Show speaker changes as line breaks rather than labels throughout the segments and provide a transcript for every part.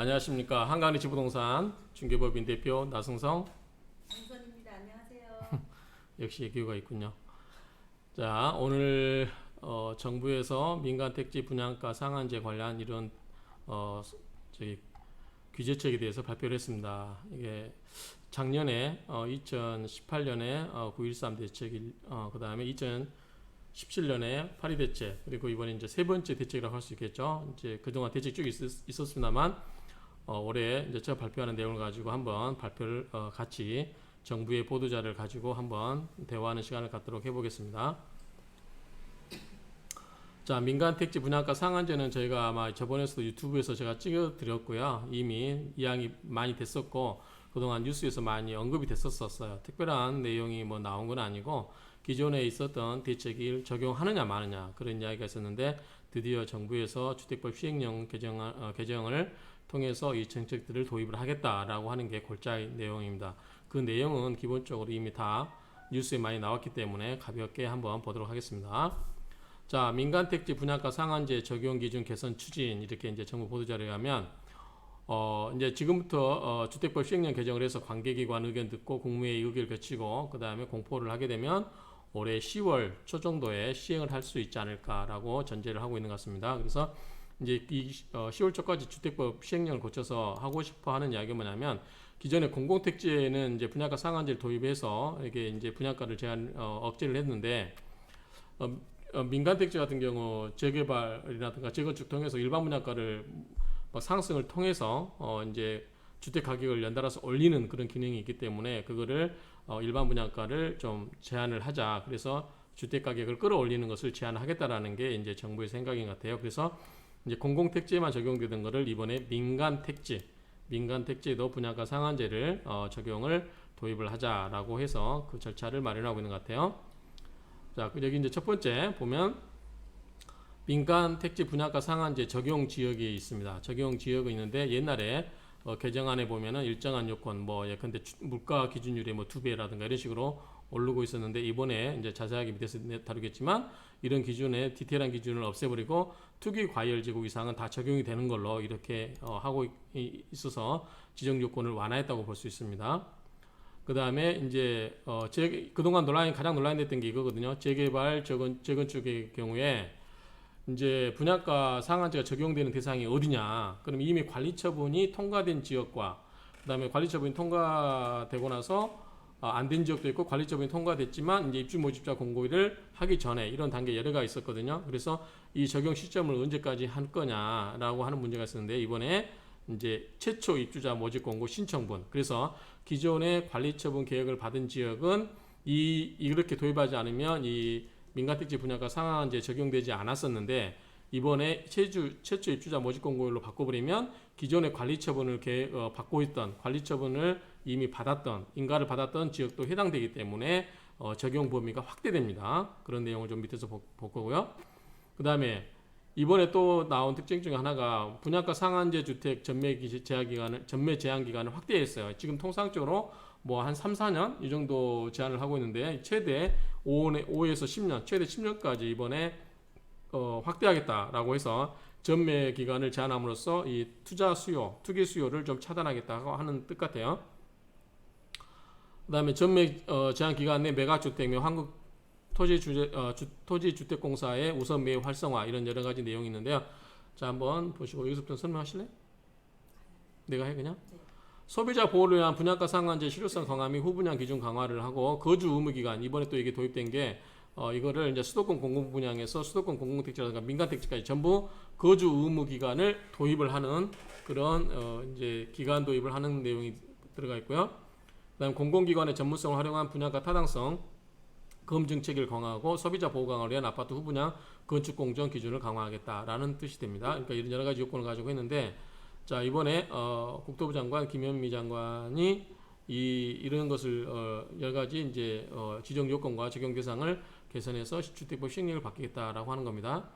안녕하십니까. 한강리치부동산 중개법인 대표 나승성.
정선입니다. 안녕하세요.
역시 애교가 있군요. 자, 오늘 정부에서 민간택지 분양가 상한제 관련 이런 저기 규제책에 대해서 발표를 했습니다. 이게 작년에 2018년에 9.13 대책, 그다음에 2017년에 8.2 대책, 그리고 이번에 이제 세 번째 대책이라고 할 수 있겠죠. 이제 그동안 대책 쭉 있었습니다만 올해 이제 제가 발표하는 내용을 가지고 한번 발표를 같이 정부의 보도자를 가지고 한번 대화하는 시간을 갖도록 해보겠습니다. 자, 민간택지 분양가 상한제는 저희가 아마 저번에서도 유튜브에서 제가 찍어드렸고요. 이미 이야기 많이 됐었고 그동안 뉴스에서 많이 언급이 됐었어요. 특별한 내용이 뭐 나온 건 아니고 기존에 있었던 대책을 적용하느냐 마느냐 그런 이야기가 있었는데 드디어 정부에서 주택법 시행령 개정을 통해서 이 정책들을 도입을 하겠다라고 하는 게 골자의 내용입니다. 그 내용은 기본적으로 이미 다 뉴스에 많이 나왔기 때문에 가볍게 한번 보도록 하겠습니다. 자, 민간택지 분양가 상한제 적용 기준 개선 추진 이렇게 이제 정부 보도자료에 하면 이제 지금부터 주택법 시행령 개정을 해서 관계기관 의견 듣고 국무회의 의결 거치고 그 다음에 공포를 하게 되면 올해 10월 초 정도에 시행을 할 수 있지 않을까라고 전제를 하고 있는 것 같습니다. 그래서 이제 이 10월 초까지 주택법 시행령을 거쳐서 하고 싶어 하는 이야기가 뭐냐면 기존에 공공택지에는 이제 분양가 상한제를 도입해서 이게 이제 분양가를 억제를 했는데 민간택지 같은 경우 재개발이라든가 재건축 통해서 일반 분양가를 막 상승을 통해서 이제 주택 가격을 연달아서 올리는 그런 기능이 있기 때문에 그거를 일반 분양가를 좀 제한을 하자. 그래서 주택 가격을 끌어올리는 것을 제한하겠다라는 게 이제 정부의 생각인 것 같아요. 그래서 이제 공공택지에만 적용되던 거를 이번에 민간택지에도 분양가 상한제를 적용을 도입을 하자라고 해서 그 절차를 마련하고 있는 것 같아요. 자, 여기 이제 첫 번째 보면 민간택지 분양가 상한제 적용 지역이 있습니다. 적용 지역이 있는데 옛날에 개정안에 보면은 일정한 요건 뭐 예컨대 물가 기준율이 뭐 2배라든가 이런 식으로 오르고 있었는데 이번에 이제 자세하게 밑에서 다루겠지만 이런 기준에 디테일한 기준을 없애버리고 투기 과열 지구 이상은 다 적용이 되는 걸로 이렇게 하고 있어서 지정 요건을 완화했다고 볼 수 있습니다. 그 다음에 이제 그동안 가장 논란됐던 게 이거거든요. 재개발 재건축의 경우에 이제 분양가 상한제가 적용되는 대상이 어디냐? 그럼 이미 관리처분이 통과된 지역과 그다음에 관리처분이 통과되고 나서 안 된 지역도 있고 관리처분이 통과됐지만 이제 입주 모집자 공고를 하기 전에 이런 단계 여러 가지 있었거든요. 그래서 이 적용 시점을 언제까지 할 거냐라고 하는 문제가 있었는데 이번에 이제 최초 입주자 모집 공고 신청분. 그래서 기존의 관리처분 계획을 받은 지역은 이렇게 도입하지 않으면 이 민간택지 분양가 상한제 적용되지 않았었는데 이번에 최초 입주자 모집 공고일로 바꿔버리면 기존의 관리처분을 받고 있던 관리처분을 이미 받았던 인가를 받았던 지역도 해당되기 때문에 적용 범위가 확대됩니다. 그런 내용을 좀 밑에서 볼 거고요. 그 다음에 이번에 또 나온 특징 중에 하나가 분양가 상한제 주택 전매 제한 기간을 확대했어요. 지금 통상적으로 뭐 한 3, 4년 이 정도 제한을 하고 있는데 최대 5에서 10년, 최대 10년까지 이번에 확대하겠다라고 해서 전매 기간을 제한함으로써 이 투기 수요를 좀 차단하겠다고 하는 뜻 같아요. 그다음에 전매 제한 기간 내 매각주택 및 한국 토지주택공사의 우선 매입 활성화 이런 여러 가지 내용이 있는데요. 자, 한번 보시고 여기서부터 설명하실래요? 내가 해 그냥?
네.
소비자 보호를 위한 분양가 상한제 실효성 강화 및 후분양 기준 강화를 하고 거주 의무 기간 이번에 또 이게 도입된 게 이거를 이제 수도권 공공 분양에서 수도권 공공택지라든가 민간택지까지 전부 거주 의무 기간을 도입을 하는 그런 이제 기간 도입을 하는 내용이 들어가 있고요. 그다음 공공기관의 전문성을 활용한 분양가 타당성 검증 체계를 강화하고 소비자 보호 강화를 위한 아파트 후분양 건축 공정 기준을 강화하겠다라는 뜻이 됩니다. 그러니까 이런 여러 가지 요건을 가지고 했는데 자, 이번에 국토부 장관 김현미 장관이 이런 것을 여러 가지 이제 지정 요건과 적용 대상을 개선해서 주택법 시행령을 바뀌겠다라고 하는 겁니다.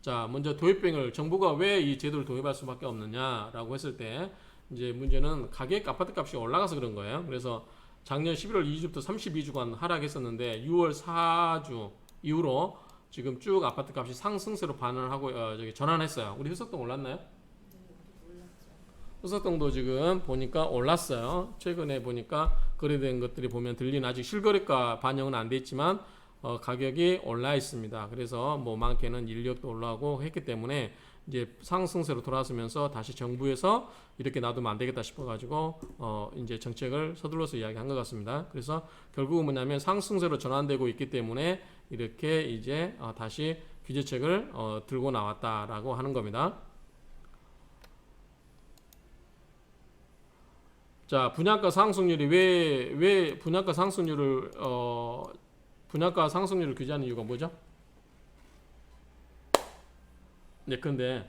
자, 먼저 도입병을 정부가 왜 이 제도를 도입할 수밖에 없느냐라고 했을 때 이제 문제는 아파트 값이 올라가서 그런 거예요. 그래서 작년 11월 2주부터 32주간 하락했었는데 6월 4주 이후로 지금 쭉 아파트 값이 상승세로 반응을 하고 전환했어요. 우리 효석동 올랐나요? 흑석동도 지금 보니까 올랐어요. 최근에 보니까 거래된 것들이 보면 들리는 아직 실거래가 반영은 안 돼 있지만 가격이 올라 있습니다. 그래서 뭐 많게는 인력도 올라가고 했기 때문에 이제 상승세로 돌아서면서 다시 정부에서 이렇게 놔두면 안 되겠다 싶어가지고 이제 정책을 서둘러서 이야기한 것 같습니다. 그래서 결국은 뭐냐면 상승세로 전환되고 있기 때문에 이렇게 이제 다시 규제책을 들고 나왔다라고 하는 겁니다. 자, 분양가 상승률이 왜 분양가 상승률을 규제하는 이유가 뭐죠? 네, 근데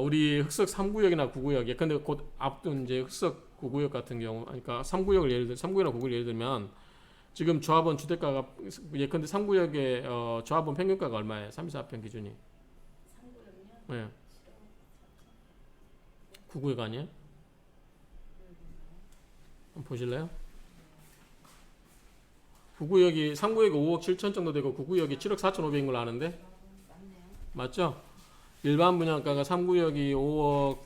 우리 흑석 3구역이나 9구역, 예컨대 곧 앞둔 이제 흑석 9구역 같은 경우, 그러니까 3구역이나 9구역 예를 들면 지금 조합원 주택가가 예컨대 3구역의 조합원 평균가가 얼마예요? 34평 기준이.
3구역요?
네. 9구역 아니에요? 한번 보실래요? 9구역이 3구역이 5억 7천 정도 되고 9구역이 7억 4천 5백인 걸로 아는데
맞네요.
맞죠? 일반 분양가가 3구역이 5억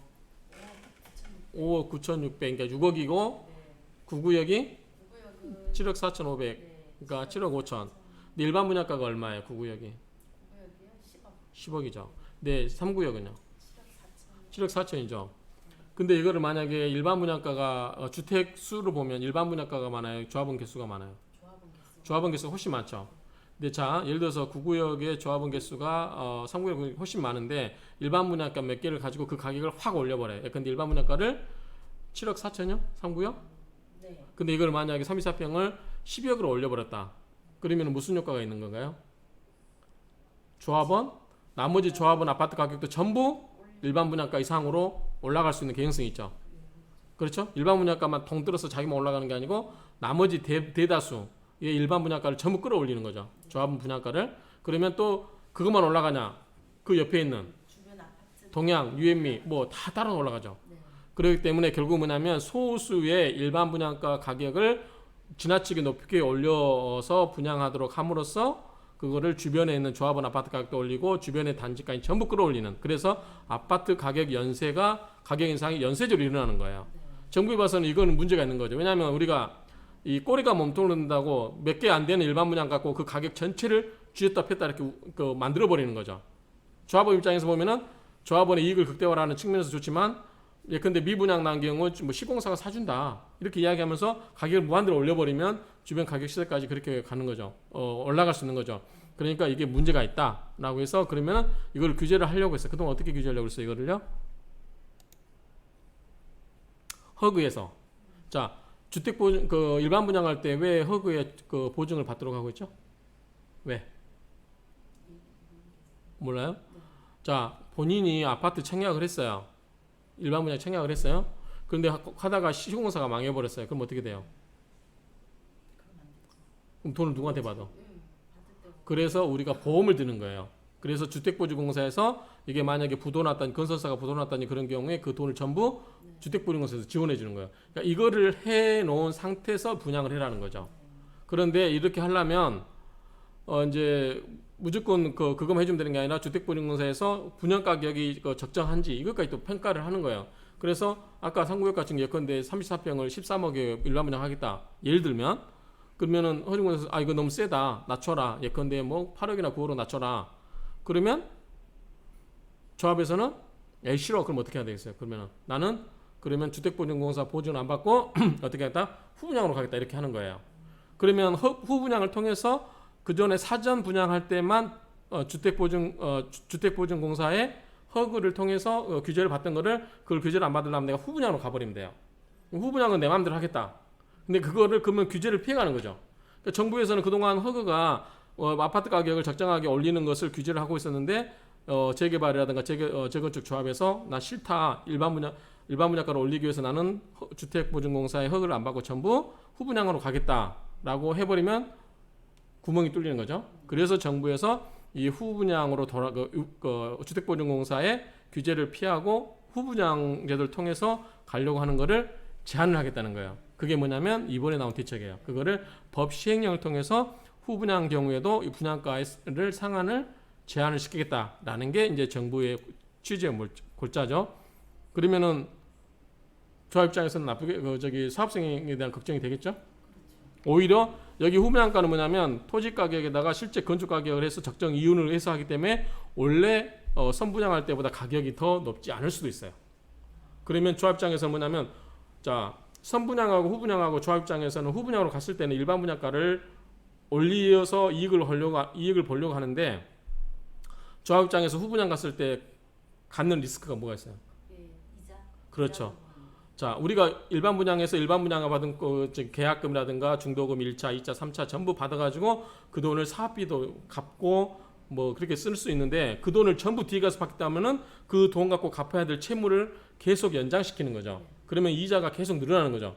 9천 6백 그러니까 6억이고 9구역이
9구역은
7억 4천 5백 그러니까 7억 5천. 근데 일반 분양가가 얼마예요? 9구역이
9구역이요? 10억.
10억이죠. 네, 3구역은요?
7억 4천.
7억 4천이죠. 근데 이거를 만약에 일반 분양가가 주택 수로 보면 일반 분양가가 많아요? 조합원 개수가 많아요?
조합원 개수.
조합원 개수가 훨씬 많죠. 근데 자, 예를 들어서 9구역의 조합원 개수가 3구역이 훨씬 많은데 일반 분양가 몇 개를 가지고 그 가격을 확 올려버려요. 근데 일반 분양가를 7억 4천이요? 3구역?
네.
근데 이걸 만약에 34평을 12억으로 올려버렸다. 그러면 무슨 효과가 있는 건가요? 나머지 조합원 아파트 가격도 전부 일반 분양가 이상으로 올라갈 수 있는 개연성이 있죠. 그렇죠? 일반 분양가만 통들어서 자기만 올라가는 게 아니고 나머지 대다수의 일반 분양가를 전부 끌어올리는 거죠. 조합원 분양가를. 그러면 또 그것만 올라가냐? 그 옆에 있는
주변 아파트.
동양, 유앤미 뭐 다 따라 올라가죠.
네.
그렇기 때문에 결국 뭐냐면 소수의 일반 분양가 가격을 지나치게 높게 올려서 분양하도록 함으로써 그거를 주변에 있는 조합원 아파트 가격도 올리고 주변의 단지까지 전부 끌어올리는, 그래서 아파트 가격 인상이 연쇄적으로 일어나는 거예요. 정부에 봐서는 이거는 문제가 있는 거죠. 왜냐하면 우리가 이 꼬리가 몸통른다고 몇 개 안 되는 일반 분양 갖고 그 가격 전체를 쥐었다 폈다 이렇게 만들어 버리는 거죠. 조합원 입장에서 보면은 조합원의 이익을 극대화하는 측면에서 좋지만, 예컨대 미분양 난 경우 뭐 시공사가 사준다 이렇게 이야기하면서 가격을 무한대로 올려버리면 주변 가격 시세까지 그렇게 가는 거죠. 올라갈 수 있는 거죠. 그러니까 이게 문제가 있다라고 해서 그러면 이걸 규제를 하려고 했어요. 그동안 어떻게 규제하려고 했어요? 이거를요? 허그에서. 자, 주택 보증 일반 분양할 때 왜 허그에 보증을 받도록 하고 있죠? 왜? 몰라요? 자, 본인이 아파트 청약을 했어요. 일반 분양 청약을 했어요. 그런데 하다가 시공사가 망해버렸어요. 그럼 어떻게 돼요? 그럼 돈을 누구한테 받아? 그래서 우리가 보험을 드는 거예요. 그래서 주택보증공사에서 이게 만약에 부도났다니, 건설사가 부도났다니 그런 경우에 그 돈을 전부 주택보증공사에서 지원해 주는 거예요. 그러니까 이거를 해놓은 상태에서 분양을 해라는 거죠. 그런데 이렇게 하려면 이제 무조건 그것만 해주면 되는 게 아니라 주택보증공사에서 분양 가격이 적정한지 이것까지 또 평가를 하는 거예요. 그래서 아까 3구역 같은 예컨대 34평을 13억에 일반 분양하겠다. 예를 들면 그러면은 허증공사에서 이거 너무 세다. 낮춰라. 예컨대 뭐 8억이나 9억으로 낮춰라. 그러면 조합에서는 싫어. 그럼 어떻게 해야 되겠어요? 그러면 주택보증공사 보증을 안 받고 어떻게 하겠다? 후분양으로 가겠다. 이렇게 하는 거예요. 그러면 후분양을 통해서 그 전에 사전 분양할 때만 주택보증공사의 허그를 통해서 규제를 받던 거를 그걸 규제를 안 받으려면 내가 후분양으로 가버리면 돼요. 후분양은 내 마음대로 하겠다. 근데 그거를 그러면 규제를 피해가는 거죠. 그러니까 정부에서는 그동안 허그가 아파트 가격을 적정하게 올리는 것을 규제를 하고 있었는데 재개발이라든가 재건축 조합에서 나 싫다. 일반 분양가를 올리기 위해서 나는 주택보증공사의 허그를 안 받고 전부 후분양으로 가겠다라고 해버리면 구멍이 뚫리는 거죠. 그래서 정부에서 이 후분양으로 주택보증공사의 규제를 피하고 후분양 제도를 통해서 가려고 하는 거를 제한을 하겠다는 거예요. 그게 뭐냐면 이번에 나온 대책이에요. 그거를 법 시행령을 통해서 후분양 경우에도 이 분양가를 상한을 제한을 시키겠다라는 게 이제 정부의 취지의 골자죠. 그러면은 조합 입장에서는 나쁘게 사업성에 대한 걱정이 되겠죠? 오히려 여기 후분양가는 뭐냐면 토지 가격에다가 실제 건축 가격을 해서 적정 이윤을 해서 하기 때문에 원래 선분양할 때보다 가격이 더 높지 않을 수도 있어요. 그러면 조합 입장에서는 뭐냐면 자 선분양하고 후분양하고 조합 입장에서는 후분양으로 갔을 때는 일반 분양가를 올려서 이익을 보려고 하는데 조합 입장에서 후분양 갔을 때 갖는 리스크가 뭐가 있어요?
예, 이자.
그렇죠. 자, 우리가 일반 분양에서 일반 분양을 받은 계약금이라든가 중도금 1차, 2차, 3차 전부 받아가지고 그 돈을 사업비도 갚고 뭐 그렇게 쓸 수 있는데 그 돈을 전부 뒤에 가서 받겠다면은 그 돈 갖고 갚아야 될 채무를 계속 연장시키는 거죠. 그러면 이자가 계속 늘어나는 거죠.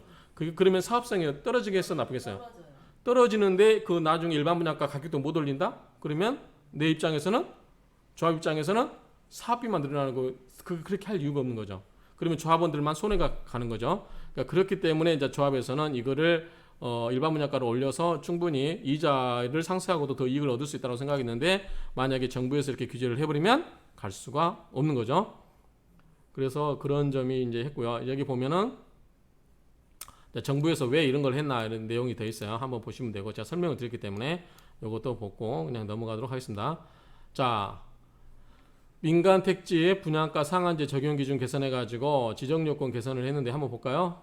그러면 사업성이 떨어지겠어, 나쁘겠어요?
떨어져요.
떨어지는데 그 나중에 일반 분양가 가격도 못 올린다? 그러면 내 입장에서는 조합 입장에서는 사업비만 늘어나는 거 그렇게 할 이유가 없는 거죠. 그러면 조합원들만 손해가 가는 거죠. 그러니까 그렇기 때문에 이제 조합에서는 이거를 일반 분양가를 올려서 충분히 이자를 상쇄하고도 더 이익을 얻을 수 있다고 생각했는데 만약에 정부에서 이렇게 규제를 해버리면 갈 수가 없는 거죠. 그래서 그런 점이 이제 했고요. 여기 보면은 정부에서 왜 이런 걸 했나 이런 내용이 돼 있어요. 한번 보시면 되고 제가 설명을 드렸기 때문에 이것도 보고 그냥 넘어가도록 하겠습니다. 자. 민간 택지 분양가 상한제 적용 기준 개선해 가지고 지정 요건 개선을 했는데 한번 볼까요?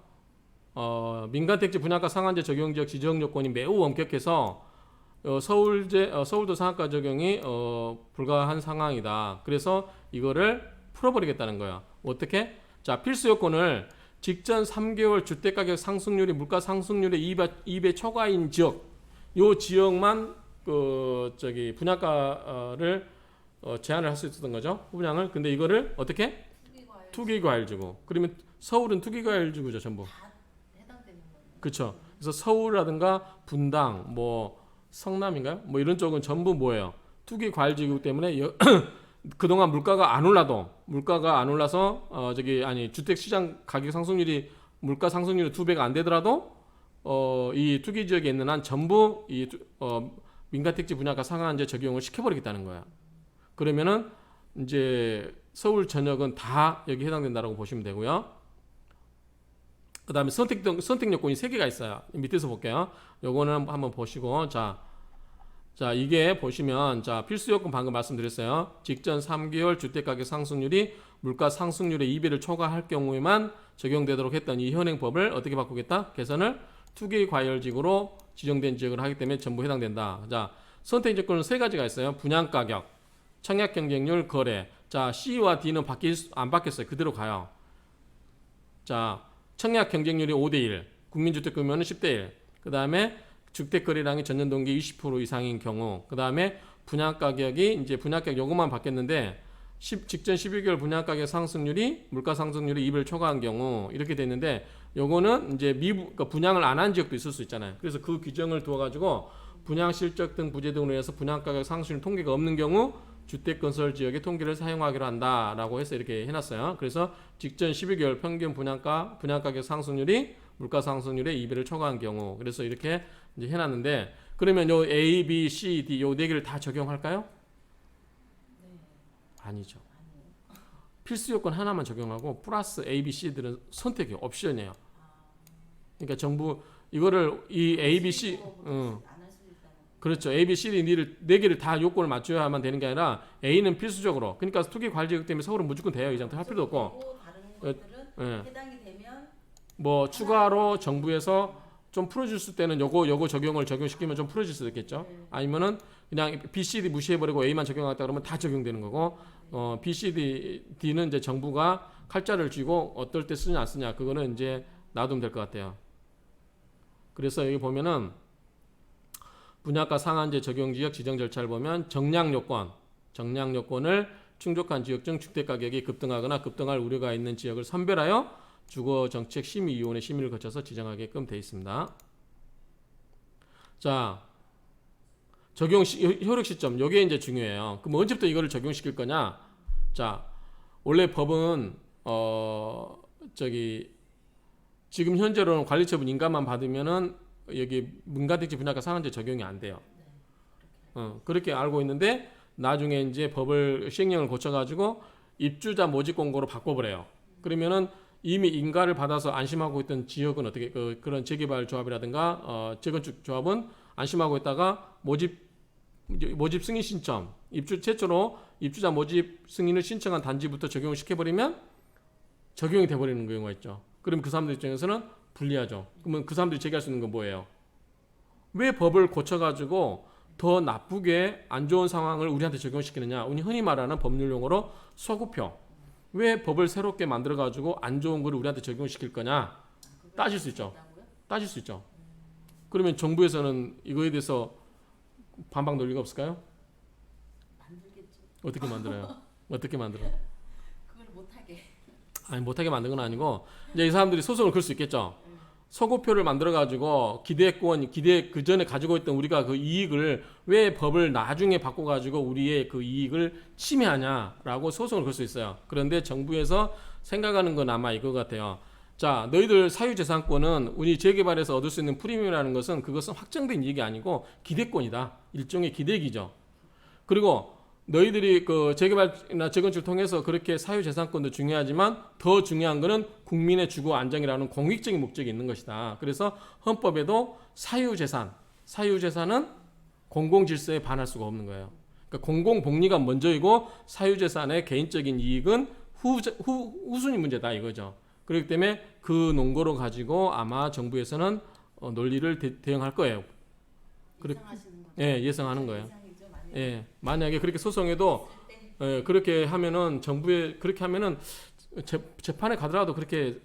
민간 택지 분양가 상한제 적용 지역 지정 요건이 매우 엄격해서 서울도 상한가 적용이 불가한 상황이다. 그래서 이거를 풀어버리겠다는 거야. 어떻게? 자, 필수 요건을 직전 3개월 주택가격 상승률이 물가 상승률의 2배 초과인 지역, 요 지역만 분양가를 제한을 할 수 있었던 거죠. 후분양을. 근데 이거를 어떻게? 투기과열지구. 그러면 서울은 투기과열지구죠, 전부.
다 해당되는 거예요.
그렇죠. 그래서 서울이라든가 분당, 뭐 성남인가요? 뭐 이런 쪽은 전부 뭐예요? 투기과열지구 때문에 그동안 물가가 안 올라서 주택 시장 가격 상승률이 물가 상승률이 2배가 안 되더라도 이 투기 지역에 있는 한 전부 민간 택지 분양가 상한제 적용을 시켜버리겠다는 거야. 그러면은 이제 서울 전역은 다 여기 해당된다라고 보시면 되고요. 그다음에 선택 요건이 3개가 있어요. 밑에서 볼게요. 요거는 한번 보시고 자 이게 보시면 자 필수 요건 방금 말씀드렸어요. 직전 3개월 주택 가격 상승률이 물가 상승률의 2배를 초과할 경우에만 적용되도록 했던 이 현행법을 어떻게 바꾸겠다? 개선을 투기 과열지구로 지정된 지역을 하기 때문에 전부 해당된다. 자 선택 조건은 3가지가 있어요. 분양 가격, 청약 경쟁률, 거래. 자, C와 D는 안 바뀌었어요. 그대로 가요. 자, 청약 경쟁률이 5대1, 국민주택 규모는 10대1. 그 다음에 주택 거래량이 전년 동기 20% 이상인 경우. 그 다음에 분양 가격이 이제 분양 가격 요것만 바뀌었는데 직전 12개월 분양 가격 상승률이 물가 상승률이 2배를 초과한 경우 이렇게 됐는데 요거는 이제 그러니까 분양을 안 한 지역도 있을 수 있잖아요. 그래서 그 규정을 두어 가지고 분양 실적 등 부재 등으로 해서 분양 가격 상승률 통계가 없는 경우 주택 건설 지역의 통계를 사용하기로 한다라고 해서 이렇게 해놨어요. 그래서 직전 12개월 평균 분양 가격 상승률이 물가 상승률의 2배를 초과한 경우, 그래서 이렇게 이제 해놨는데 그러면 요 A, B, C, D 요 4개를 다 적용할까요?
네.
아니죠.
아니에요.
필수 요건 하나만 적용하고 플러스 A, B, C들은 선택이 옵션이에요. 그러니까 정부 이거를 이 A, B, C
안할 수도 있다는.
그렇죠. A, B, C, D, D를 4개를 다 요건을 맞춰야만 되는 게 아니라 A는 필수적으로. 그러니까 투기 관리지역 때문에 서울은 무조건 돼요. 이 상태 할 필요도 없고.
다른 것들은
예.
해당이 되면
뭐 추가로 정부에서 좀 풀어줄 때는 요거 적용시키면 좀 풀어질 수도 있겠죠. 아니면은 그냥 B, C, D 무시해버리고 A만 적용하겠다 그러면 다 적용되는 거고, B, C, D는 이제 정부가 칼자를 쥐고 어떨 때 쓰냐 안 쓰냐 그거는 이제 놔두면 될 것 같아요. 그래서 여기 보면은 분양가 상한제 적용 지역 지정 절차를 보면 정량 요건을 충족한 지역 중 주택 가격이 급등하거나 급등할 우려가 있는 지역을 선별하여 주거정책심의위원회 심의를 거쳐서 지정하게끔 되어 있습니다. 자, 효력 시점 요게 이제 중요해요. 그럼 언제부터 이거를 적용시킬 거냐? 자, 원래 법은 지금 현재로는 관리처분 인가만 받으면은 여기 민간택지 분양가 상한제 적용이 안 돼요. 그렇게 알고 있는데 나중에 이제 법을 시행령을 고쳐가지고 입주자 모집 공고로 바꿔버려요. 그러면은 이미 인가를 받아서 안심하고 있던 지역은 어떻게 그런 재개발 조합이라든가 재건축 조합은 안심하고 있다가 모집 승인 신청 최초로 입주자 모집 승인을 신청한 단지부터 적용을 시켜버리면 적용이 돼버리는 경우가 있죠. 그럼 그 사람들 입장에서는 불리하죠. 그러면 그 사람들이 제기할 수 있는 건 뭐예요? 왜 법을 고쳐가지고 더 나쁘게 안 좋은 상황을 우리한테 적용시키느냐? 우리 흔히 말하는 법률 용어로 소구표. 왜 법을 새롭게 만들어가지고 안 좋은 걸 우리한테 적용시킬 거냐? 따질 수 있죠. 따질 수 있죠. 그러면 정부에서는 이거에 대해서 반박 논리가 없을까요?
만들겠죠.
어떻게 만들어요? 어떻게 만들어?
그걸 못하게.
아니 못하게 만든 건 아니고 이제 이 사람들이 소송을 걸 수 있겠죠. 소고표를 만들어 가지고 기대 그 전에 가지고 있던 우리가 그 이익을 왜 법을 나중에 바꿔 가지고 우리의 그 이익을 침해하냐라고 소송을 걸 수 있어요. 그런데 정부에서 생각하는 건 아마 이거 같아요. 자, 너희들 사유재산권은 우리 재개발에서 얻을 수 있는 프리미엄이라는 것은 그것은 확정된 이익이 아니고 기대권이다. 일종의 기대기죠. 그리고 너희들이 그 재개발이나 재건축을 통해서 그렇게 사유재산권도 중요하지만 더 중요한 것은 국민의 주거 안정이라는 공익적인 목적이 있는 것이다. 그래서 헌법에도 사유재산은 공공질서에 반할 수가 없는 거예요. 그러니까 공공복리가 먼저이고 사유재산의 개인적인 이익은 후순위 문제다 이거죠. 그렇기 때문에 그 논거로 가지고 아마 정부에서는 논리를 대응할 거예요.
예상하시는 거죠?
예, 예상하는 거예요.
예상이죠, 만약에.
예, 만약에 그렇게 소송해도 그렇게 하면은 정부에 그렇게 하면은 재판에 가더라도 그렇게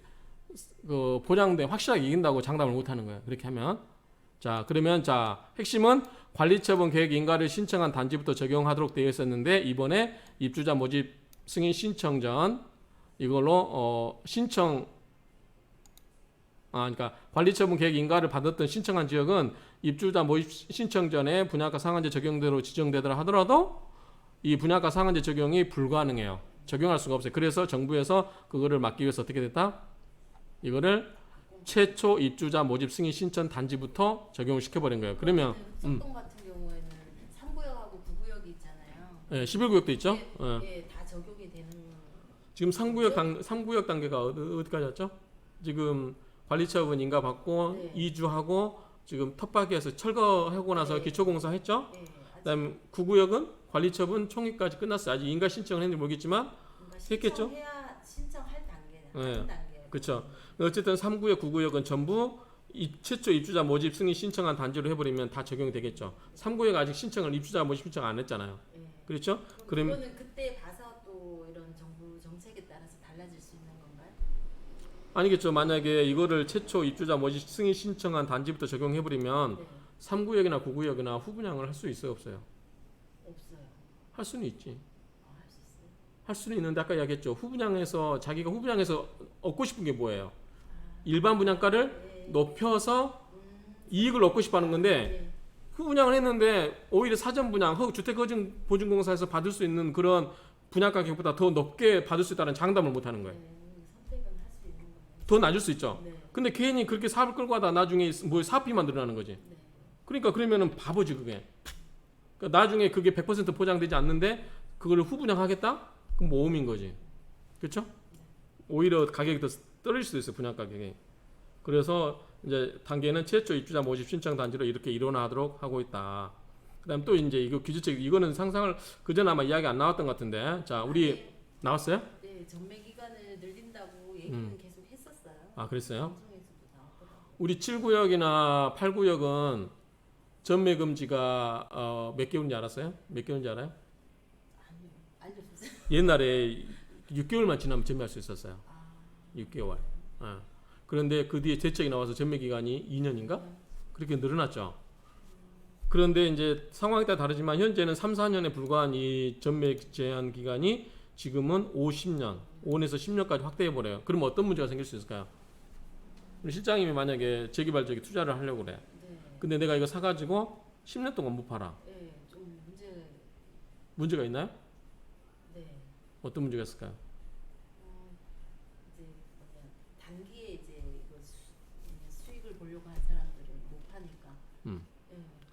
그 보장돼 확실하게 이긴다고 장담을 못 하는 거예요. 그렇게 하면 자 그러면 자 핵심은 관리처분 계획 인가를 신청한 단지부터 적용하도록 되어 있었는데 이번에 입주자 모집 승인 신청 전 이걸로 그러니까 관리처분 계획 인가를 받았던 신청한 지역은 입주자 모집 신청 전에 분양가 상한제 적용대로 지정되더라 하더라도 이 분양가 상한제 적용이 불가능해요. 적용할 수가 없어요. 그래서 정부에서 그거를 막기 위해서 어떻게 됐다? 이거를 최초 입주자 모집 승인 신청 단지부터 적용을 시켜버린 거예요. 그러면
속동 같은 경우에는 3구역하고 9구역이 있잖아요.
예, 11구역도 있죠.
예, 다 적용이 되는.
지금 3구역 단계가 어디까지 왔죠? 지금 관리처분 인가 받고
네.
이주하고 지금 텃밭에서 철거하고 나서
네.
기초공사 했죠?
예,
그다음 9구역은 관리처분 총회까지 끝났어요. 아직 인가 신청을 했는지 모르겠지만 했겠죠?
신청할 단계는
네.
한 단계.
그렇죠. 어쨌든 3구역, 9구역은 전부 최초 입주자 모집 승인 신청한 단지로 해버리면 다 적용이 되겠죠. 3구역 아직 신청을 입주자 모집 신청 안 했잖아요.
예.
그렇죠?
그럼
그럼
이거는 그때 봐서 또 이런 정부 정책에 따라서 달라질 수 있는 건가요?
아니겠죠. 만약에 이거를 최초 입주자 모집 승인 신청한 단지부터 적용해버리면
네.
3구역이나 9구역이나 후분양을 할 수 있어요, 없어요?
없어요.
할 수는 있지.
할 수 있어요.
할 수는 있는데 아까 이야기했죠. 자기가 후분양에서 얻고 싶은 게 뭐예요? 일반 분양가를
네.
높여서 이익을 얻고 싶어 하는 건데
네.
후분양을 했는데 오히려 사전 분양, 주택보증공사에서 받을 수 있는 그런 분양가 격보다 더 높게 받을 수 있다는 장담을 못 하는 거예요.
선택은 할 수 있는 거예요.
더 낮을 수 있죠.
네.
근데 괜히 그렇게 사업을 끌고 가다 나중에 뭐 사업비만 늘어나는 거지.
네.
그러니까 그러면은 바보지 그게. 그러니까 나중에 그게 100% 보장되지 않는데 그걸 후분양하겠다? 그럼 모험인 거지. 그렇죠? 오히려 가격이 더 떨어질 수도 있어요. 분양 가격이. 그래서 이제 단계는 최초 입주자 모집 신청 단지로 이렇게 일원화하도록 하고 있다. 그다음 또 이제 이거 규제책 이거는 상상을 그전 아마 이야기 안 나왔던 것 같은데. 자, 우리 나왔어요?
네, 전매 기간을 늘린다고 얘기는 계속 했었어요.
아, 그랬어요?
방송에서도 나왔더라고요.
우리 7구역이나 8구역은 전매 금지가 몇 개월인지 알았어요? 몇 개월인지 알아요?
아니요, 알려주세요.
옛날에 6개월만 지나면 전매할 수 있었어요. 6개월. 그런데 그 뒤에 대책이 나와서 전매 기간이 2년인가? 그렇게 늘어났죠. 그런데 이제 상황에 따라 다르지만 현재는 3, 4년에 불과한 이 전매 제한 기간이 지금은 50년, 5에서 10년까지 확대해 버려요. 그럼 어떤 문제가 생길 수 있을까요? 우리 실장님이 만약에 재개발 쪽에 투자를 하려고 그래.
네.
근데 내가 이거 사가지고 10년 동안 못 팔아.
네, 좀
문제가 있나요?
네.
어떤 문제가 있을까요?
이제 단기에 이제 이거 수익을 보려고 한 사람들은 못 파니까. 네,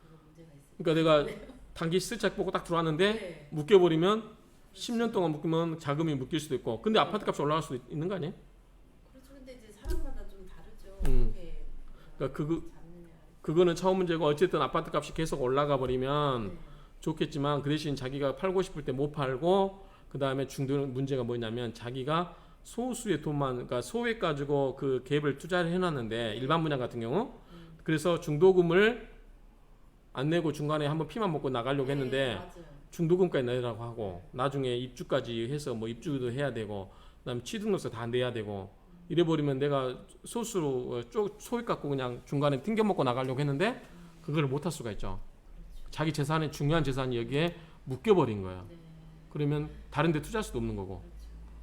그런 문제가 있어요.
그러니까 내가 단기 시세책 보고 딱 들어왔는데
네.
묶여버리면 10년 동안 묶으면 자금이 묶일 수도 있고. 근데 아파트 값이 올라갈 수도 있는 거 아니에요?
그렇죠. 근데 이제 사람마다 좀 다르죠.
음.
어떻게
그러니까
잡느냐.
그거는 처음 문제고, 어쨌든 아파트 값이 계속 올라가 버리면
네.
좋겠지만 그 대신 자기가 팔고 싶을 때 못 팔고, 그 다음에 중도는 문제가 뭐냐면 자기가 소수의 돈만, 그러니까 소액 가지고 그 갭을 투자를 해놨는데, 일반 분양 같은 경우 그래서 중도금을 안 내고 중간에 한번 피만 먹고 나가려고 했는데
맞아요.
중도금까지 내라고 하고, 나중에 입주까지 해서 뭐 입주도 해야 되고, 그다음 취등록세 다 내야 되고, 이래 버리면 내가 소수로 소액 갖고 그냥 중간에 튕겨 먹고 나가려고 했는데 그걸 못 할 수가 있죠. 자기 재산의 중요한 재산이 여기에 묶여 버린 거예요.
네.
그러면 다른 데 투자할 수도 없는 거고.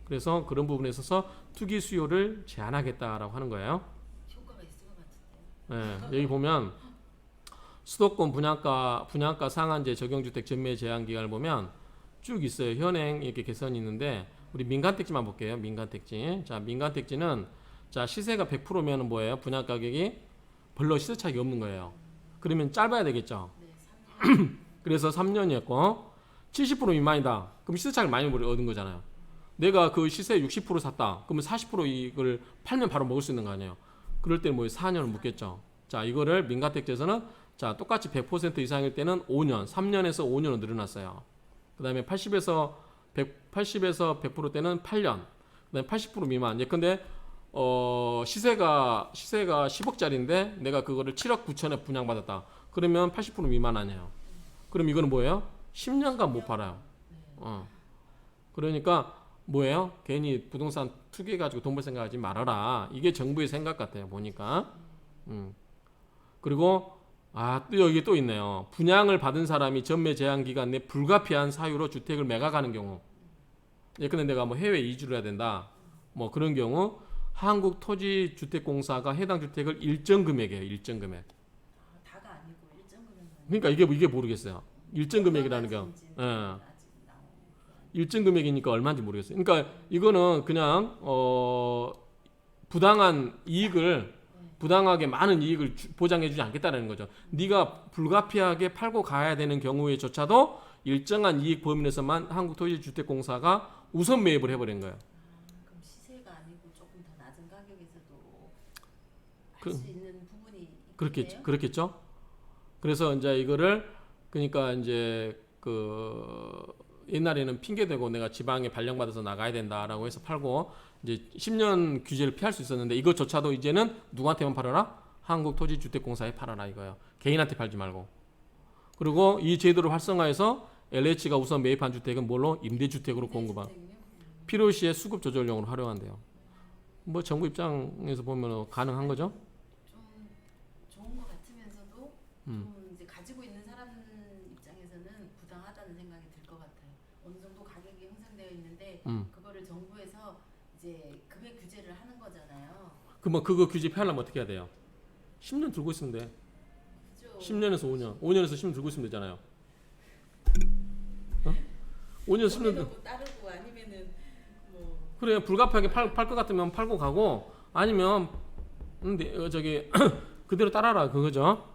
그래서 그런 부분에 있어서 투기 수요를 제한하겠다라고 하는 거예요.
효과가 있을 것 같은데요.
네, 여기 보면 수도권 분양가 상한제 적용주택 전매 제한 기간을 보면 쭉 있어요. 현행 이렇게 개선이 있는데, 우리 민간택지만 볼게요. 민간택지. 자, 민간택지는 자 시세가 100%면은 뭐예요? 분양 가격이 별로 시세 차익이 없는 거예요. 그러면 짧아야 되겠죠.
네, 3년.
그래서 3년이었고 70% 미만이다. 그럼 시세 차익을 많이 얻은 거잖아요. 내가 그 시세 60% 샀다. 그러면 40% 이걸 팔면 바로 먹을 수 있는 거 아니에요. 그럴 때는 뭐 4년을 묻겠죠. 자, 이거를 민간택지에서는 자 똑같이 100% 이상일 때는 5년, 3년에서 5년으로 늘어났어요. 그 다음에 80에서 100% 때는 8년, 그 다음에 80% 미만. 예컨대 시세가 10억짜리인데 내가 그거를 7억 9천에 분양받았다. 그러면 80% 미만 아니에요. 그럼 이거는 뭐예요? 10년간 못 팔아요. 그러니까 뭐예요? 괜히 부동산 투기해가지고 돈 벌 생각하지 말아라. 이게 정부의 생각 같아요. 보니까. 그리고 또 여기 또 있네요. 분양을 받은 사람이 전매 제한 기간 내 불가피한 사유로 주택을 매각하는 경우. 예컨대 내가 뭐 해외 이주를 해야 된다. 뭐 그런 경우 한국토지주택공사가 해당 주택을 일정 금액이에요. 일정 금액.
다가 아니고 일정 금액만.
그러니까 이게 모르겠어요. 일정 금액이라는 게. 일정 금액이니까 얼마인지 모르겠어요. 그러니까 이거는 그냥 부당한 이익을 부당하게 많은 이익을 보장해주지 않겠다는 거죠. 네가 불가피하게 팔고 가야 되는 경우에조차도 일정한 이익 범위 내에서만 한국토지주택공사가 우선 매입을 해버린 거예요.
그럼 시세가 아니고 조금 더 낮은 가격에서도
그-
할 수 있는 부분이 있겠네요.
그렇겠죠. 그래서 이제 이거를 그러니까 이제 옛날에는 핑계대고 내가 지방에 발령받아서 나가야 된다라고 해서 팔고 이제 10년 규제를 피할 수 있었는데, 이것조차도 이제는 누구한테만 팔아라? 한국토지주택공사에 팔아라 이거예요. 개인한테 팔지 말고. 그리고 이 제도를 활성화해서 LH가 우선 매입한 주택은 뭘로? 임대주택으로 공급한. 필요시에 수급 조절용으로 활용한대요. 뭐 정부 입장에서 보면 가능한 거죠?
좀 좋은 것 같으면서도 좀 이제 가지고 있는 사람 입장에서는 부당하다는 생각이 들 것 같아요. 어느 정도 가격이 형성되어 있는데 그거를 정부에서 이제 금액 규제를 하는 거잖아요.
그러면 그거 규제 피하려면 어떻게 해야 돼요? 10년 들고 있으면 돼.
그죠?
10년에서 5년, 5년에서 10년 들고 있으면 되잖아요. 5년 10년
거기도 따르고 아니면은 뭐
그래, 불가피하게 팔 것 같으면 팔고 가고, 아니면 저기 그대로 따라라 그거죠.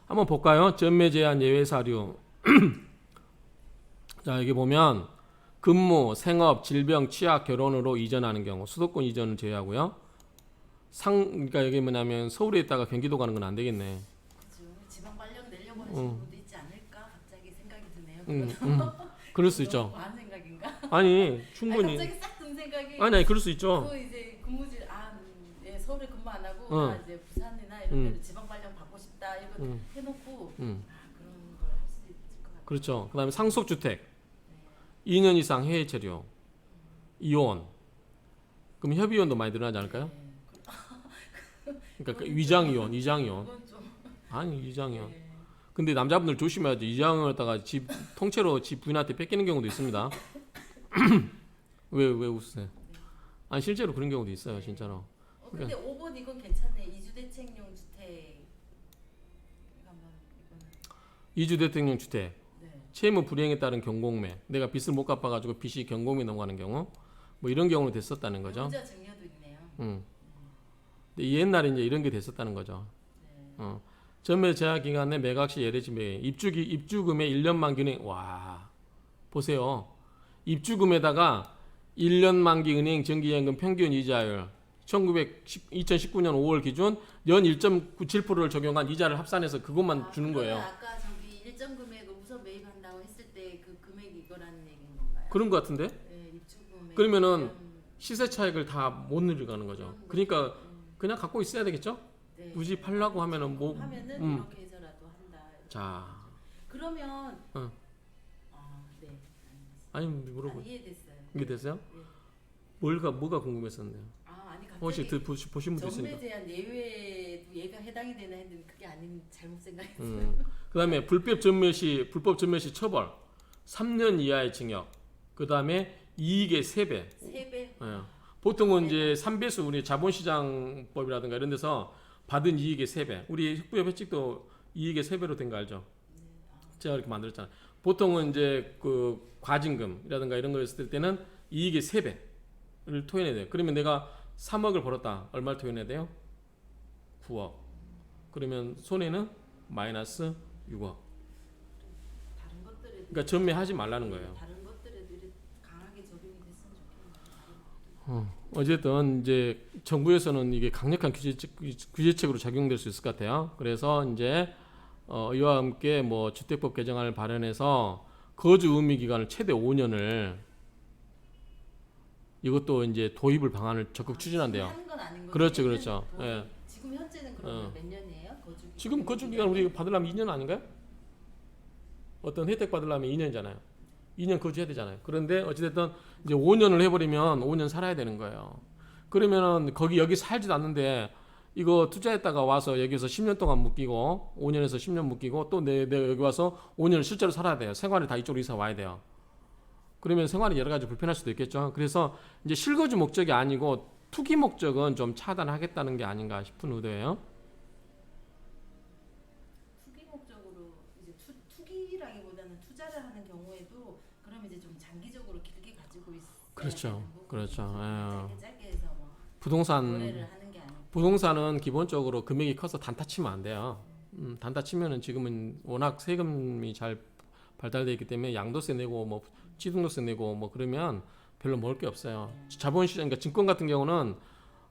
한번 볼까요? 전매 제한 예외 사유. 자, 여기 보면 근무, 생업, 질병, 취약, 결혼으로 이전하는 경우 수도권 이전을 제외하고요. 그러니까 여기 뭐냐면 서울에 있다가 경기도 가는 건 안 되겠네.
그죠? 지방 발령 내려고 하시는 분도 있지 않을까 갑자기 생각이 드네요.
그럴 수 있죠.
과한 생각인가?
아니 충분히.
갑자기 싹 든 생각이.
아니 그럴 수 있죠.
그 이제 근무지 예, 서울에 근무 안 하고 나 이제 부산이나 이런 데로 지방 발령 받고 싶다 이거 해놓고 그런 걸 할 수 있을 것 같아요.
그렇죠. 그다음에 상속주택 2년 이상 해외 체류, 이혼. 그럼 협의혼도 많이 늘어나지 않을까요? 그러니까 위장이혼.
그건 좀
아니 위장이혼. 근데 남자분들 조심해야죠. 위장을 갖다가 집 통째로 집 부인한테 뺏기는 경우도 있습니다. 왜 웃으세요? 아니 실제로 그런 경우도 있어요, 진짜로.
근데 5번 이건 괜찮네. 이주대책용 주택. 한번 이거는
이주대택용 주택.
네.
채무 불이행에 따른 경공매. 내가 빚을 못 갚아가지고 빚이 경공매 넘어가는 경우, 뭐 이런 경우는 됐었다는 거죠.
배우자 증여도 있네요.
근데 옛날에 이제 이런 게 됐었다는 거죠.
네.
전매 제한 기간 내 매각 시 예외 지매 입주금의 1년 만기는 와 보세요. 입주금에다가 1년 만기 은행 정기예금 평균 이자율 2019년 5월 기준 연 1.97%를 적용한 이자를 합산해서 그것만 주는 거예요.
아까 저기 일정 금액을 우선 매입한다고 했을 때 그 금액이 이거라는 얘기인 건가요?
그런 것 같은데?
네, 입주금액.
그러면은 시세 차익을 다 못 누리가는 거죠. 그러니까 그냥 갖고 있어야 되겠죠?
네.
굳이 팔라고 하면은 뭐
하면은 이렇게 해서라도 한다.
자,
그러면
응.
네.
아니 물어보.
이해됐어요.
이해됐어요?
네.
뭐가 궁금했었네요.
아니
혹시
갑자기
보신 분도 있으니까.
전매 제한 예외도 얘가 해당이 되나 했는데 그게 아닌 잘못 생각했어요.
그다음에 불법 전매 시 처벌 3년 이하의 징역. 그다음에 이익의 3배.
3배.
예. 보통은 이제 3배수 우리 자본시장법이라든가 이런 데서 받은 이익의 3배. 우리 흑부협 회칙도 이익의 3배로 된 거 알죠? 제가 이렇게 만들었잖아요. 보통은 이제 그 과징금이라든가 이런 거 했을 때는 이익의 3배를 토해내야 돼요. 그러면 내가 3억을 벌었다. 얼마를 토해내야 돼요? 9억. 그러면 손해는 마이너스 6억.
다른 것들에
그러니까 전매하지 말라는 거예요.
다른 것들에도 이렇게 강하게 적용이 됐으면 좋겠네요.
어쨌든 이제 정부에서는 이게 강력한 규제책으로 작용될 수 있을 것 같아요. 그래서 이제 이와 함께 뭐 주택법 개정안을 발의해서 거주 의무 기간을 최대 5년을 이것도 이제 도입을 방안을 적극 추진한대요.
하는 건 아닌 거죠?
그렇죠, 그렇죠. 예.
지금 현재는 그러면 몇 년이에요? 거주
지금 거주 기간 우리 받으려면 2년 아닌가요? 어떤 혜택 받으려면 2년이잖아요. 2년 거주해야 되잖아요. 그런데 어찌됐든 이제 5년을 해버리면 5년 살아야 되는 거예요. 그러면은 여기 살지도 않는데 이거 투자했다가 와서 여기서 10년 동안 묶이고 5년에서 10년 묶이고 또 내가 여기 와서 5년을 실제로 살아야 돼요. 생활을 다 이쪽으로 이사 와야 돼요. 그러면 생활이 여러 가지 불편할 수도 있겠죠. 그래서 이제 실거주 목적이 아니고 투기 목적은 좀 차단하겠다는 게 아닌가 싶은 의도예요.
투기 목적으로 이제 투기라기보다는 투자를 하는 경우에도 그럼 이제 좀 장기적으로 길게 가지고 있어야
그렇죠.
되는 부분이죠.
그렇죠.
짧게 해서 뭐
부동산
거래를 하는 게 아니고
부동산은 기본적으로 금액이 커서 단타 치면 안 돼요. 단타 치면은 지금은 워낙 세금이 잘 발달되어 있기 때문에 양도세 내고 뭐 취등록세 내고 뭐 그러면 별로 먹을 게 없어요. 자본시장 그러니까 증권 같은 경우는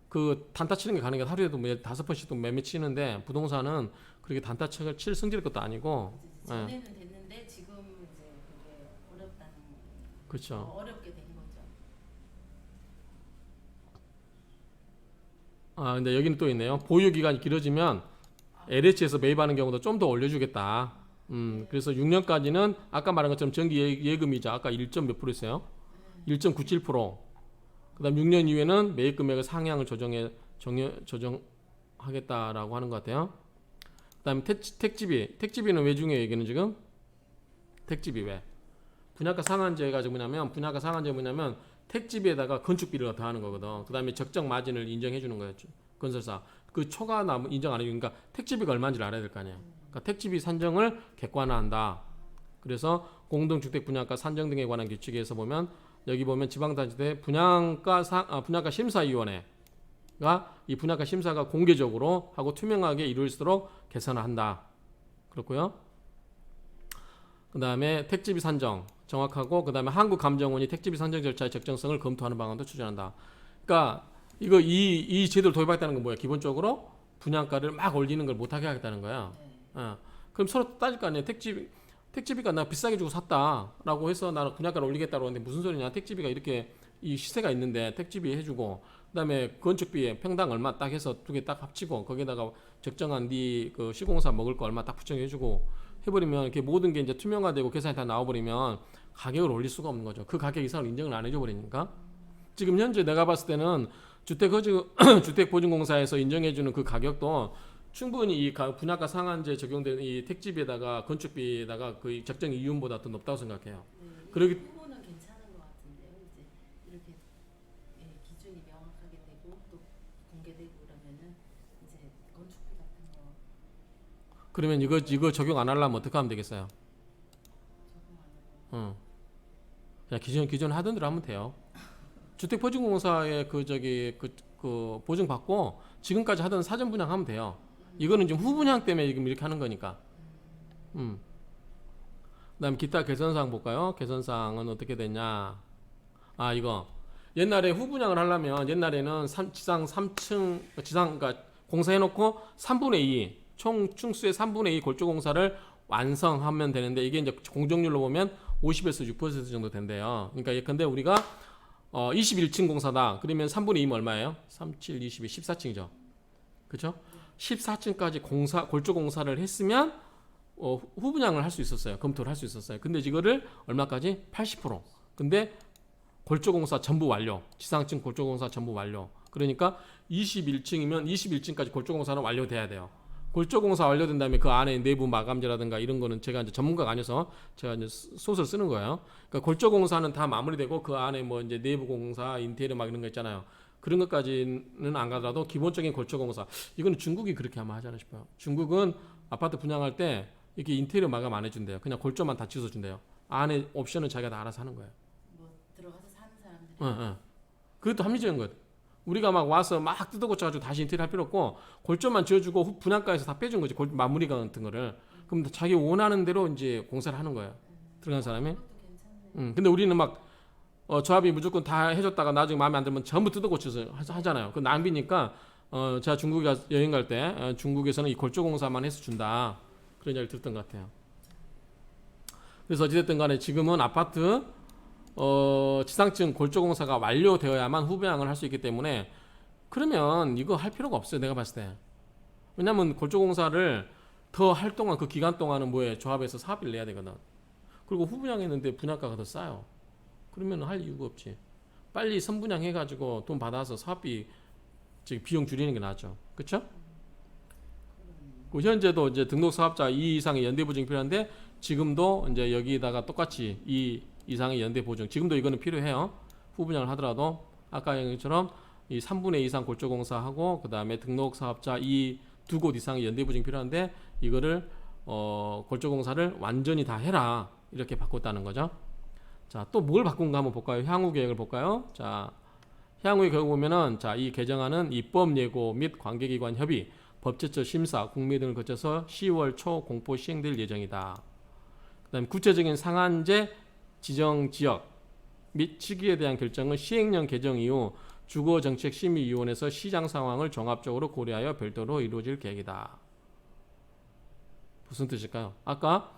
그 단타 치는 게 가능해. 하루에도 5번씩도 매매 치는데 부동산은 그렇게 단타 칠 성질의 것도 아니고.
전에는 됐는데 지금 이제 그게 어렵다는
그렇죠.
어렵게 된 거죠.
근데 여기는 또 있네요. 보유 기간이 길어지면 LH에서 매입하는 경우도 좀 더 올려주겠다. 그래서 6년까지는 아까 말한 것처럼 정기 예금이자 아까 1점 몇 프로였어요? 1.97%. 그다음 6년 이후에는 매입 금액의 상향을 조정하겠다라고 하는 것 같아요. 그다음에 택지비는 왜 중요해요? 여기는 지금 택지비 왜? 분양가 상한제가 뭐냐면 택지비에다가 건축비를 더하는 거거든. 그다음에 적정 마진을 인정해 주는 거예요. 건설사. 그 초과 인정 안 해주니까 택지비가 얼마인지를 알아야 될 거 아니에요. 그러니까 택지비 산정을 객관화한다. 그래서 공동주택 분양가 산정 등에 관한 규칙에서 보면 여기 보면 지방자치대 분양가 심사위원회가 이 분양가 심사가 공개적으로 하고 투명하게 이루어질수록 개선을 한다. 그렇고요. 그 다음에 택지비 산정 정확하고 그 다음에 한국감정원이 택지비 산정 절차의 적정성을 검토하는 방안도 추진한다. 그러니까 이 제도를 도입하겠다는 건 뭐야? 기본적으로 분양가를 막 올리는 걸 못하게 하겠다는 거야. 그럼 서로 따질 거 아니에요. 택지비가 나 비싸게 주고 샀다라고 해서 나는 분양가를 올리겠다고 하는데 무슨 소리냐? 택지비가 이렇게 이 시세가 있는데 택지비 해주고 그다음에 건축비에 평당 얼마 딱 해서 두 개 딱 합치고 거기다가 적정한 네 그 시공사 먹을 거 얼마 딱 부정해주고 해버리면 이렇게 모든 게 이제 투명화되고 계산이 다 나와버리면 가격을 올릴 수가 없는 거죠. 그 가격 이상을 인정을 안 해줘 버리니까. 지금 현재 내가 봤을 때는 주택보증공사에서 인정해주는 그 가격도 충분히 이 분양가 상한제 적용되는 이 택지비에다가 건축비에다가 그 적정 이윤보다 더 높다고 생각해요. 그러기
후보는 괜찮은 것 같은데요. 이제 이렇게 기준이 명확하게 되고 또 공개되고 그러면은 이제 건축비 같은 거
그러면 이거 적용 안 하려면 어떻게 하면 되겠어요?
적용 안 하고
그냥 기존 하던 대로 하면 돼요. 주택보증공사의 그 보증 받고 지금까지 하던 사전 분양하면 돼요. 이거는 지금 후분양 때문에 지금 이렇게 하는 거니까. 그다음 기타 개선사항 볼까요? 개선사항은 어떻게 되냐? 아 이거 옛날에 후분양을 하려면 옛날에는 지상 3층 그러니까 공사해놓고 3분의 2 총 층수의 3분의 2 골조 공사를 완성하면 되는데 이게 이제 공정률로 보면 50에서 6% 정도 된대요. 그러니까 예컨대 우리가 21층 공사다. 그러면 3분의 2면 얼마예요? 3, 7, 22, 14층이죠. 그렇죠? 14층까지 골조 공사를 했으면 후분양을 할 수 있었어요. 검토를 할 수 있었어요. 근데 이거를 얼마까지? 80%. 근데 골조 공사 전부 완료. 지상층 골조 공사 전부 완료. 그러니까 21층이면 21층까지 골조 공사는 완료돼야 돼요. 골조 공사 완료된 다음에 그 안에 내부 마감재라든가 이런 거는 제가 이제 전문가가 아니어서 제가 이제 소설 쓰는 거예요. 그러니까 골조 공사는 다 마무리되고 그 안에 뭐 이제 내부 공사, 인테리어 막 이런 거 있잖아요. 그런 것까지는 안 가더라도 기본적인 골조 공사. 이거는 중국이 그렇게 아마 하지 않나 싶어요. 중국은 아파트 분양할 때 이렇게 인테리어 마감 안 해준대요. 그냥 골조만 다 지어준대요. 안에 옵션은 자기가 다 알아서 하는 거예요.
뭐 들어가서 사는 사람들이.
응. 그것도 합리적인 거예요. 우리가 막 와서 막 뜯어고쳐가지고 다시 인테리어 할 필요 없고 골조만 지어주고 분양가에서 다 빼준 거지. 마무리 같은 거를. 그럼 자기 원하는 대로 이제 공사를 하는 거예요. 들어간 사람이.
그것도 괜찮네.
근데 우리는 막 조합이 무조건 다 해줬다가 나중에 마음에 안 들면 전부 뜯어고쳐서 하잖아요. 그 낭비니까 제가 중국에 여행 갈 때 중국에서는 이 골조 공사만 해서 준다. 그런 이야기를 들었던 것 같아요. 그래서 어찌됐든 간에 지금은 아파트 지상층 골조 공사가 완료되어야만 후분양을 할 수 있기 때문에 그러면 이거 할 필요가 없어요. 내가 봤을 때. 왜냐면 골조 공사를 더 할 동안 그 기간 동안은 뭐에 조합에서 사업비를 내야 되거든. 그리고 후분양했는데 분양가가 더 싸요. 그러면 할 이유가 없지. 빨리 선분양 해가지고 돈 받아서 사업비 비용 줄이는 게 낫죠. 그렇죠? 현재도 이제 등록 사업자 2 이상의 연대 보증이 필요한데 지금도 이제 여기다가 똑같이 2 이상의 연대 보증. 지금도 이거는 필요해요. 후분양을 하더라도 아까 얘기처럼 이 3분의 2 이상 골조 공사하고 그다음에 등록 사업자 2두 곳 이상의 연대 보증이 필요한데 이거를 골조 공사를 완전히 다 해라. 이렇게 바꿨다는 거죠. 자, 또 뭘 바꾼가 한번 볼까요? 향후 계획을 볼까요? 자, 향후에 결국 보면은 자, 이 개정안은 입법 예고 및 관계기관 협의, 법제처 심사, 국회 등을 거쳐서 10월 초 공포 시행될 예정이다. 그다음 구체적인 상한제 지정 지역 및 시기에 대한 결정은 시행령 개정 이후 주거정책심의위원회에서 시장 상황을 종합적으로 고려하여 별도로 이루어질 계획이다. 무슨 뜻일까요? 아까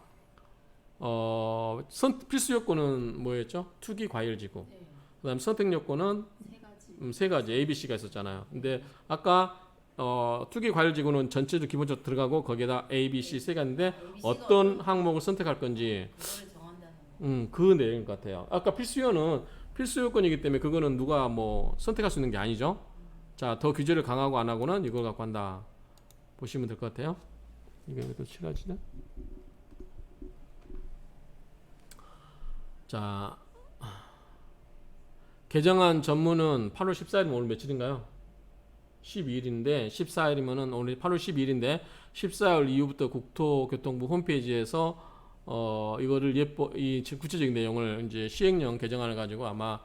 필수 요건은 뭐였죠? 투기 과열지구.
네.
그다음 선택 요건은 세 가지 A, B, C가 있었잖아요. 근데 아까 투기 과열지구는 전체도 기본적으로 들어가고 거기에다 A, B, C 세 가지인데 어떤 항목을 선택할 건지
그거를 정한다는 거.
그 내용인 것 같아요. 아까 필수요는 필수 요건이기 때문에 그거는 누가 뭐 선택할 수 있는 게 아니죠. 자, 더 규제를 강하고 안 하고는 이걸 갖고 한다. 보시면 될 것 같아요. 이게 또 칠하지네. 자, 개정안 전문은 8월 14일이면 오늘 며칠인가요? 12일인데 14일이면은 오늘 8월 12일인데 14일 이후부터 국토교통부 홈페이지에서 이거를 이 구체적인 내용을 이제 시행령 개정안을 가지고 아마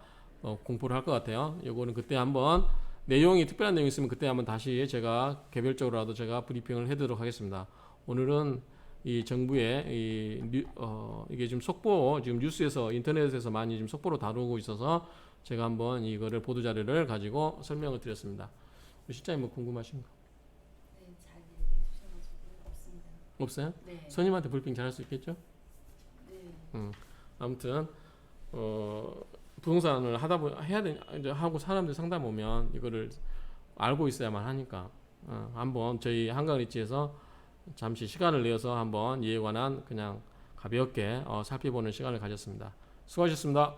공포를 할 것 같아요. 이거는 그때 한번 내용이 특별한 내용이 있으면 그때 한번 다시 제가 개별적으로라도 제가 브리핑을 해드리도록 하겠습니다. 오늘은 이 정부의 이게 지금 속보 지금 뉴스에서 인터넷에서 많이 지금 속보로 다루고 있어서 제가 한번 이거를 보도 자료를 가지고 설명을 드렸습니다. 실장님 뭐 궁금하신 거
네, 잘 얘기해 주셔가지고 없습니다.
없어요?
네.
선임한테 브리핑 잘할 수 있겠죠?
네.
아무튼 부동산을 해야 되 이제 하고 사람들 상담 오면 이거를 알고 있어야만 하니까 한번 저희 한강리치에서 잠시 시간을 내어서 한번 이에 관한 그냥 가볍게 살펴보는 시간을 가졌습니다. 수고하셨습니다.